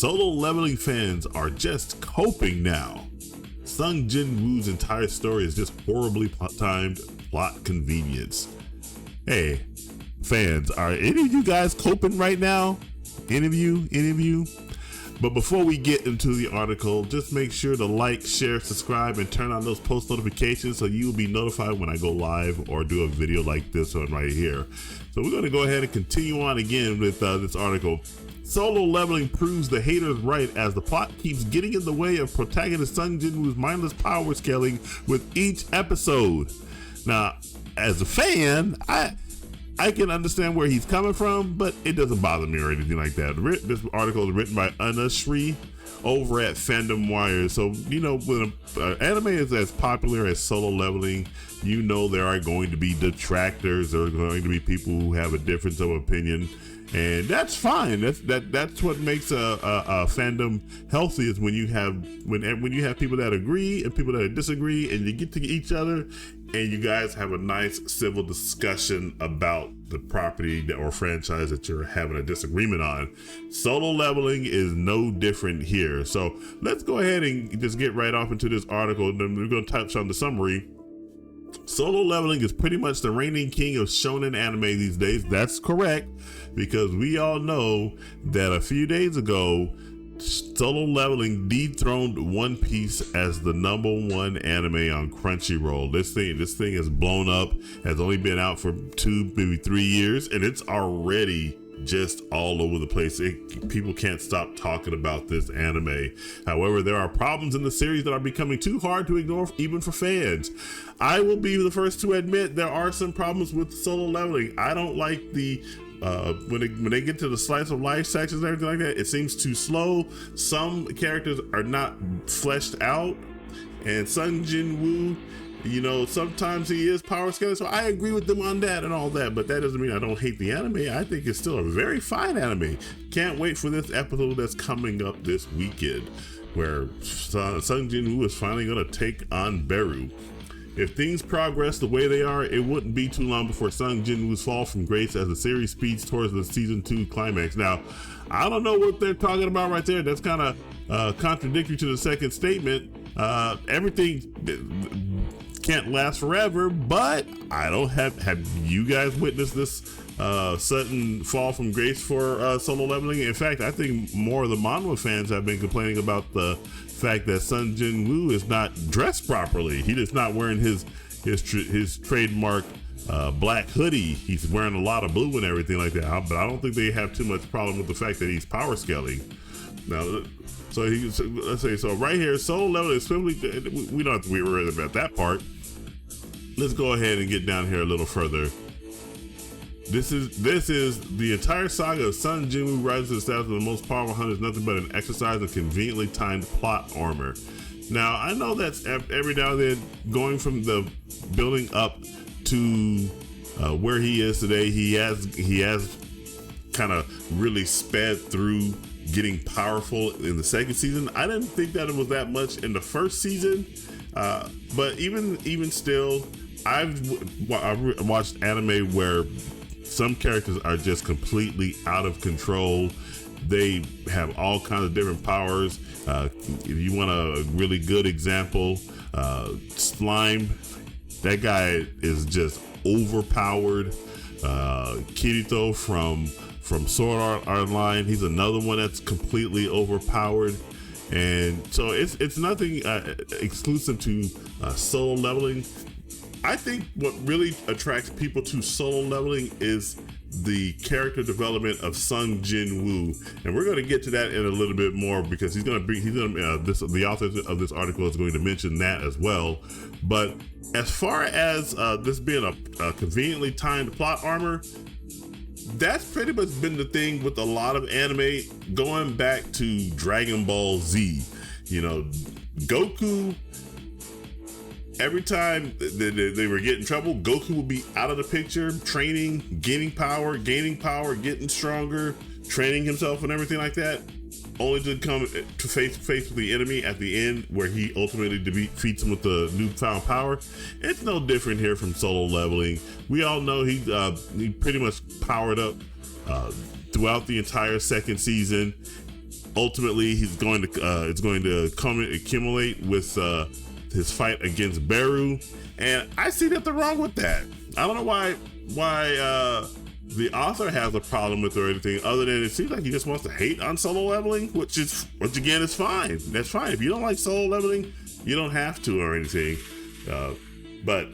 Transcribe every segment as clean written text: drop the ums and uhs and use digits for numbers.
Solo Leveling fans are just coping now. Sung Jin Woo's entire story is just horribly timed plot convenience. Hey, fans, are any of you guys coping right now? Any of you? But before we get into the article, just make sure to like, share, subscribe, and turn on those post notifications so you will be notified when I go live or do a video like this one right here. So we're going to go ahead and continue on again with this article. Solo Leveling proves the haters right as the plot keeps getting in the way of protagonist Sung Jin Woo's mindless power scaling with each episode. Now, as a fan, I can understand where he's coming from, but it doesn't bother me or anything like that. This article is written by Anushree over at Fandom Wire. So, you know, when an anime is as popular as Solo Leveling, you know there are going to be detractors. There are going to be people who have a difference of opinion, and that's fine. That's what makes a fandom healthy, is when you have people that agree and people that disagree, and you get to each other and you guys have a nice civil discussion about the property or franchise that you're having a disagreement on. Solo Leveling is no different here. So let's go ahead and just get right off into this article, and then we're going to touch on the summary. Solo Leveling is pretty much the reigning king of shonen anime these days. That's correct, because we all know that a few days ago, Solo Leveling dethroned One Piece as the #1 anime on Crunchyroll. This thing has blown up, has only been out for 2, maybe 3 years, and it's already just all over the place. People can't stop talking about this anime. However, there are problems in the series that are becoming too hard to ignore even for fans. I will be the first to admit there are some problems with Solo Leveling. I don't like the when they get to the slice of life sections and everything like that, it seems too slow. Some characters are not fleshed out, and Sung Jin Woo, you know, sometimes he is power scaling, so I agree with them on that and all that, but that doesn't mean I don't hate the anime. I think it's still a very fine anime. Can't wait for this episode that's coming up this weekend, where Sung Jin Woo is finally going to take on Beru. If things progress the way they are, it wouldn't be too long before Sung Jin Woo's fall from grace as the series speeds towards the season 2 climax. Now, I don't know what they're talking about right there. That's kind of contradictory to the second statement. Everything can't last forever, but I don't have you guys witnessed this sudden fall from grace for Solo Leveling? In fact, I think more of the manhwa fans have been complaining about the fact that Sung Jin Woo is not dressed properly. He is not wearing his trademark black hoodie. He's wearing a lot of blue and everything like that. But I don't think they have too much problem with the fact that he's power scaling. Now, let's say, so right here, Solo Leveling is simply, we don't have to be worried about that part. Let's go ahead and get down here a little further. This is the entire saga of Sung Jin Woo rises to the status of the most powerful hunter is nothing but an exercise of conveniently timed plot armor. Now, I know that's every now and then, going from the building up to where he is today, he has kind of really sped through getting powerful in the second season. I didn't think that it was that much in the first season, but even still, I've watched anime where some characters are just completely out of control. They have all kinds of different powers. If you want a really good example, Slime, that guy is just overpowered. Kirito from Sword Art Online, he's another one that's completely overpowered. And so it's nothing exclusive to Solo Leveling. I think what really attracts people to Solo Leveling is the character development of Sung Jin Woo, and we're going to get to that in a little bit more, because the author of this article is going to mention that as well. But as far as this being a conveniently timed plot armor, that's pretty much been the thing with a lot of anime going back to Dragon Ball Z. You know, Goku, every time they were getting in trouble, Goku would be out of the picture, training, gaining power, getting stronger, training himself and everything like that, only to come to face with the enemy at the end, where he ultimately defeats him with the newfound power. It's no different here from Solo Leveling. We all know he pretty much powered up throughout the entire second season. ultimately he's going to it's going to accumulate with his fight against Beru, and I see nothing wrong with that. I don't know why the author has a problem with it or anything, other than it seems like he just wants to hate on solo leveling, which again is fine. That's fine. If you don't like solo leveling, you don't have to or anything. But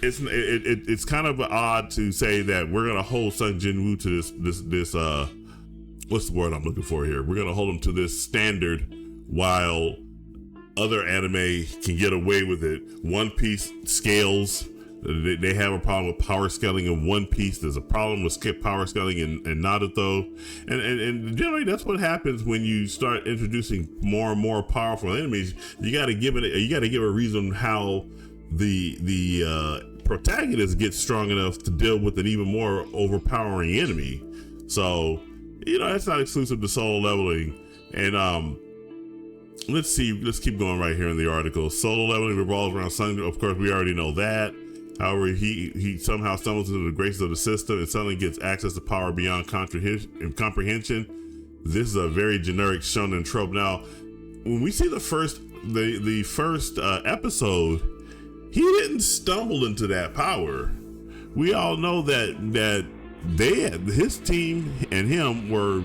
it's kind of odd to say that we're gonna hold Sung Jin-woo to this what's the word I'm looking for here? We're gonna hold him to this standard while other anime can get away with it. One Piece scales. They have a problem with power scaling in One Piece. There's a problem with power scaling in Naruto, and generally that's what happens when you start introducing more and more powerful enemies. You got to give a reason how the protagonist gets strong enough to deal with an even more overpowering enemy. So that's not exclusive to solo leveling. And let's keep going right here in the article. Solo leveling revolves around Sung. Of course, we already know that. However, he somehow stumbles into the graces of the system and suddenly gets access to power beyond comprehension. This is a very generic shonen trope. Now, when we see the first episode, he didn't stumble into that power. We all know that his team and him were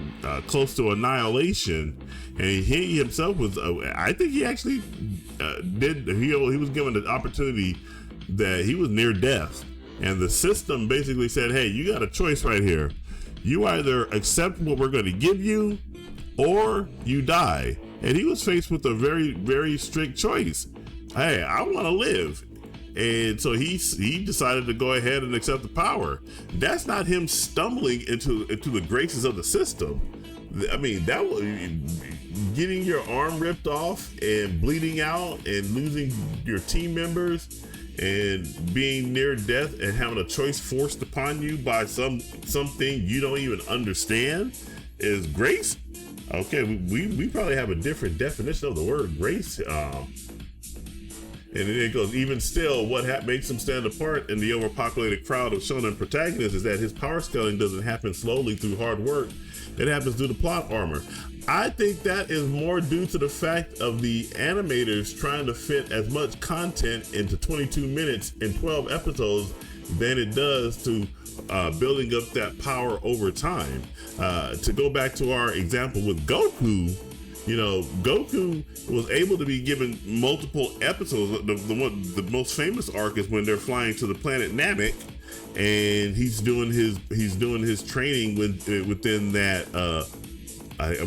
close to annihilation, and he himself was. I think he actually he was given the opportunity that he was near death, and the system basically said, hey, you got a choice right here. You either accept what we're going to give you or you die. And he was faced with a very, very strict choice. Hey, I want to live. And so he decided to go ahead and accept the power. That's not him stumbling into the graces of the system. I mean, that was getting your arm ripped off and bleeding out and losing your team members and being near death and having a choice forced upon you by something you don't even understand is grace. Okay, we probably have a different definition of the word grace. And then it goes, even still, what makes him stand apart in the overpopulated crowd of shonen protagonists is that his power scaling doesn't happen slowly through hard work. It happens due to plot armor. I think that is more due to the fact of the animators trying to fit as much content into 22 minutes and 12 episodes than it does to building up that power over time. To go back to our example with Goku, Goku was able to be given multiple episodes. The most famous arc is when they're flying to the planet Namek, and he's doing his training within that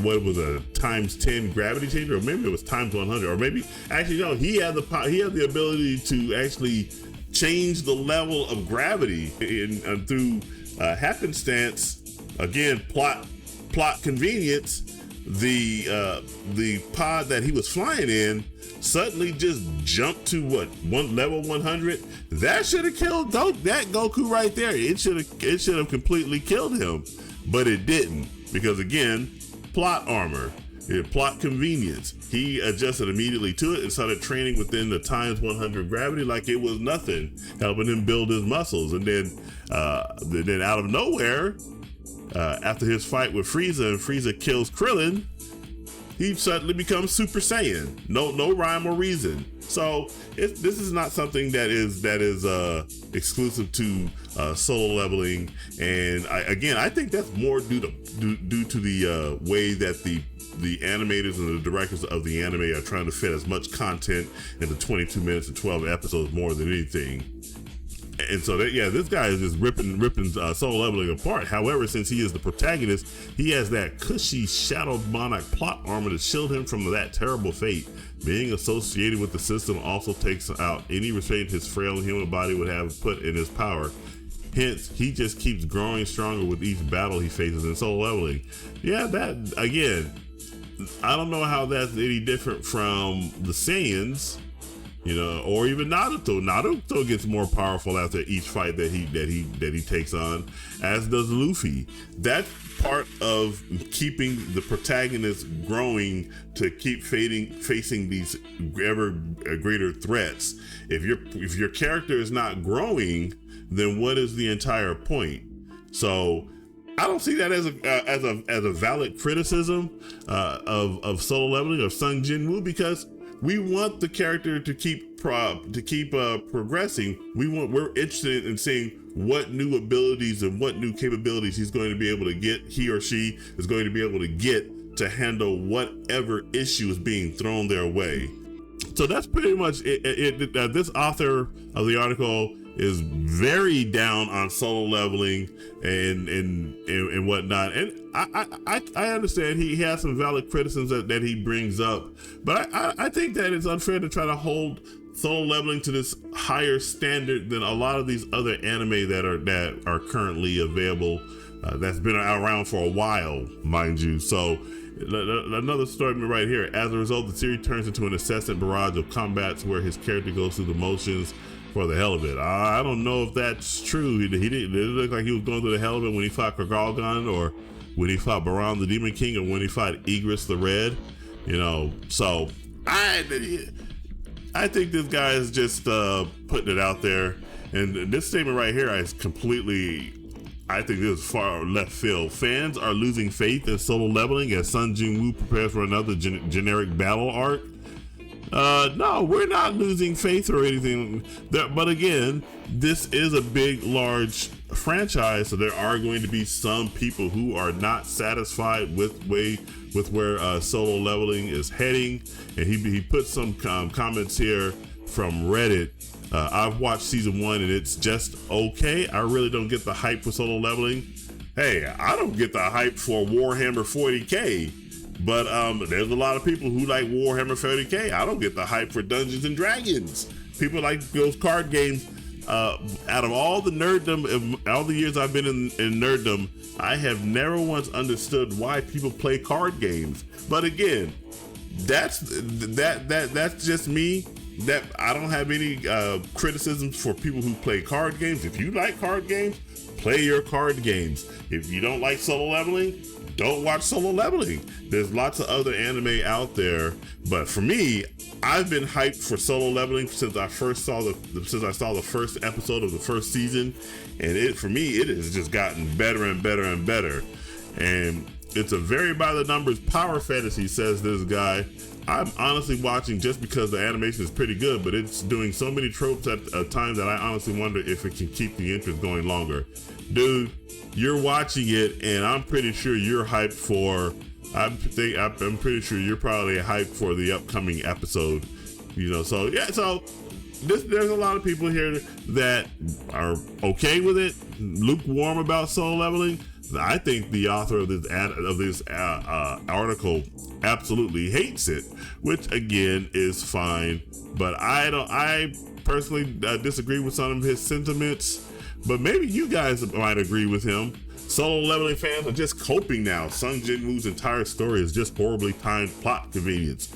what was a times 10 gravity changer, or maybe it was times 100, or maybe actually no, he had the ability to actually change the level of gravity through happenstance. Again, plot convenience. The pod that he was flying in suddenly just jumped to level 100. That should have killed that Goku right there. It should have completely killed him, but it didn't, because again, plot armor, plot convenience. He adjusted immediately to it and started training within the times 100 gravity like it was nothing, helping him build his muscles. And then out of nowhere, after his fight with Frieza and Frieza kills Krillin, he suddenly becomes Super Saiyan. No rhyme or reason. So this is not something that is exclusive to solo leveling. And I think that's more due to the way that the animators and the directors of the anime are trying to fit as much content into 22 minutes and 12 episodes more than anything. And so this guy is just ripping solo leveling apart. However, since he is the protagonist, he has that cushy shadow monarch plot armor to shield him from that terrible fate. Being associated with the system also takes out any restraint his frail human body would have put in his power. Hence, he just keeps growing stronger with each battle he faces in solo leveling. Yeah, that again, I don't know how that's any different from the Saiyans, or even Naruto. Naruto gets more powerful after each fight that he takes on, as does Luffy. That's part of keeping the protagonist growing to keep facing these ever greater threats. If your character is not growing, then what is the entire point? So I don't see that as a valid criticism of solo leveling of Sung Jin Woo, because we want the character to keep progressing. We're interested in seeing what new abilities and what new capabilities he's going to be able to get. He or she is going to be able to get to handle whatever issue is being thrown their way. So that's pretty much it. This author of the article is very down on solo leveling and whatnot. And I understand he has some valid criticisms that he brings up, but I think that it's unfair to try to hold solo leveling to this higher standard than a lot of these other anime that are currently available, that's been around for a while, mind you. So another story right here. As a result, the series turns into an incessant barrage of combats where his character goes through the motions for the hell of it. I don't know if that's true. He didn't look like he was going through the hell of it when he fought Kagalgan, or when he fought Baran the Demon King, or when he fought Igris the Red. So I think this guy is just putting it out there. And this statement right here is completely, I think this is far left field. Fans are losing faith in solo leveling as Sung Jin Woo prepares for another generic battle arc. No, we're not losing faith or anything. But again, this is a big, large franchise, so there are going to be some people who are not satisfied with where solo leveling is heading. And he put some comments here from Reddit. I've watched season 1 and it's just okay. I really don't get the hype for solo leveling. Hey, I don't get the hype for Warhammer 40k. But there's a lot of people who like Warhammer 40k. I don't get the hype for Dungeons and Dragons. People like those card games. Out of all the nerddom, all the years I've been in nerddom, I have never once understood why people play card games. But again, that's just me. That I don't have any criticisms for people who play card games. If you like card games, play your card games. If you don't like solo leveling, don't watch solo leveling. There's lots of other anime out there, but for me, I've been hyped for solo leveling since I saw the first episode of the first season, and for me it has just gotten better and better and better. And it's a very by the numbers power fantasy, says this guy. I'm honestly watching just because the animation is pretty good, but it's doing so many tropes at a time that I honestly wonder if it can keep the interest going longer. Dude, you're watching it, and I'm pretty sure you're hyped for. I'm pretty sure you're probably hyped for the upcoming episode. So yeah. So there's a lot of people here that are okay with it, lukewarm about solo leveling. I think the author of this article absolutely hates it, which again is fine. But I personally disagree with some of his sentiments. But maybe you guys might agree with him. Solo leveling fans are just coping now. Sung Jin Woo's entire story is just horribly timed plot convenience.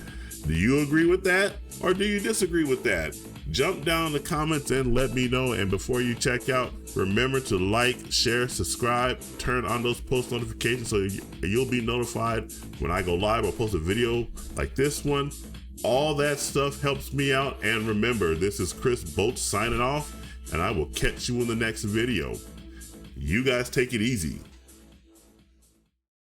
Do you agree with that, or do you disagree with that? Jump down in the comments and let me know. And before you check out, remember to like, share, subscribe, turn on those post notifications so you'll be notified when I go live or post a video like this one. All that stuff helps me out. And remember, this is Chris Boats signing off, and I will catch you in the next video. You guys take it easy.